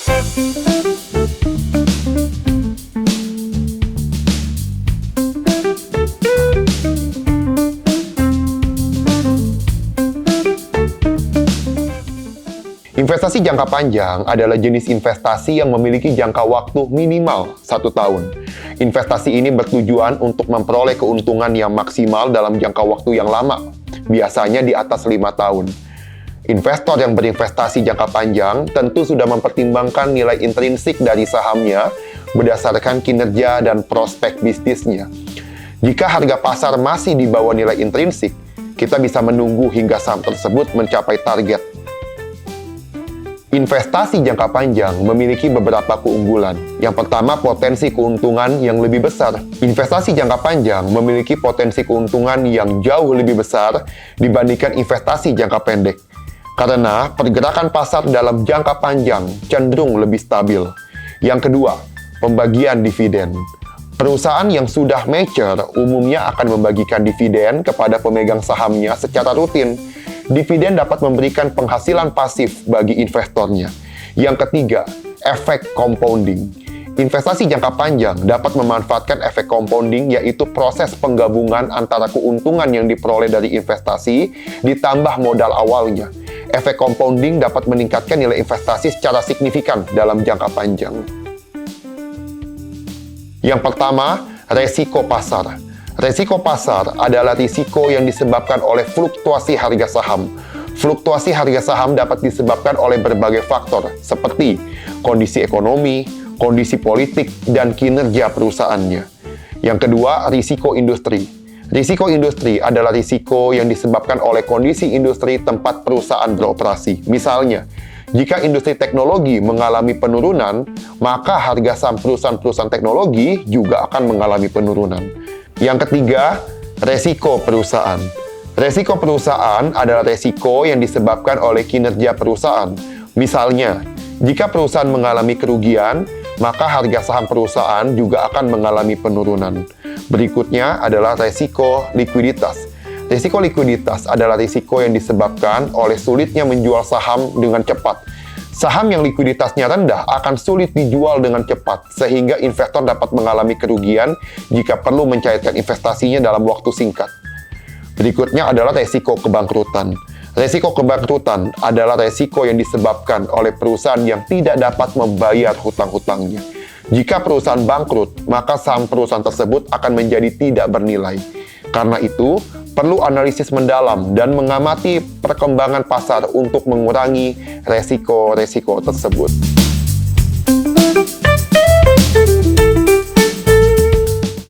Investasi jangka panjang adalah jenis investasi yang memiliki jangka waktu minimal 1 tahun. Investasi ini bertujuan untuk memperoleh keuntungan yang maksimal dalam jangka waktu yang lama, biasanya di atas 5 tahun. Investor yang berinvestasi jangka panjang tentu sudah mempertimbangkan nilai intrinsik dari sahamnya berdasarkan kinerja dan prospek bisnisnya. Jika harga pasar masih di bawah nilai intrinsik, kita bisa menunggu hingga saham tersebut mencapai target. Investasi jangka panjang memiliki beberapa keunggulan. Yang pertama, potensi keuntungan yang lebih besar. Investasi jangka panjang memiliki potensi keuntungan yang jauh lebih besar dibandingkan investasi jangka pendek. Karena pergerakan pasar dalam jangka panjang cenderung lebih stabil. Yang kedua, pembagian dividen. Perusahaan yang sudah mature umumnya akan membagikan dividen kepada pemegang sahamnya secara rutin. Dividen dapat memberikan penghasilan pasif bagi investornya. Yang ketiga, efek compounding. Investasi jangka panjang dapat memanfaatkan efek compounding, yaitu proses penggabungan antara keuntungan yang diperoleh dari investasi ditambah modal awalnya. Efek compounding dapat meningkatkan nilai investasi secara signifikan dalam jangka panjang. Yang pertama, resiko pasar. Resiko pasar adalah risiko yang disebabkan oleh fluktuasi harga saham. Fluktuasi harga saham dapat disebabkan oleh berbagai faktor, seperti kondisi ekonomi, kondisi politik, dan kinerja perusahaannya. Yang kedua, risiko industri. Risiko industri adalah risiko yang disebabkan oleh kondisi industri tempat perusahaan beroperasi. Misalnya, jika industri teknologi mengalami penurunan, maka harga saham perusahaan-perusahaan teknologi juga akan mengalami penurunan. Yang ketiga, resiko perusahaan. Resiko perusahaan adalah resiko yang disebabkan oleh kinerja perusahaan. Misalnya, jika perusahaan mengalami kerugian, maka harga saham perusahaan juga akan mengalami penurunan. Berikutnya adalah resiko likuiditas. Risiko likuiditas adalah risiko yang disebabkan oleh sulitnya menjual saham dengan cepat. Saham yang likuiditasnya rendah akan sulit dijual dengan cepat, sehingga investor dapat mengalami kerugian jika perlu mencairkan investasinya dalam waktu singkat. Berikutnya adalah resiko kebangkrutan. Resiko kebangkrutan adalah resiko yang disebabkan oleh perusahaan yang tidak dapat membayar hutang-hutangnya. Jika perusahaan bangkrut, maka saham perusahaan tersebut akan menjadi tidak bernilai. Karena itu, perlu analisis mendalam dan mengamati perkembangan pasar untuk mengurangi resiko-resiko tersebut.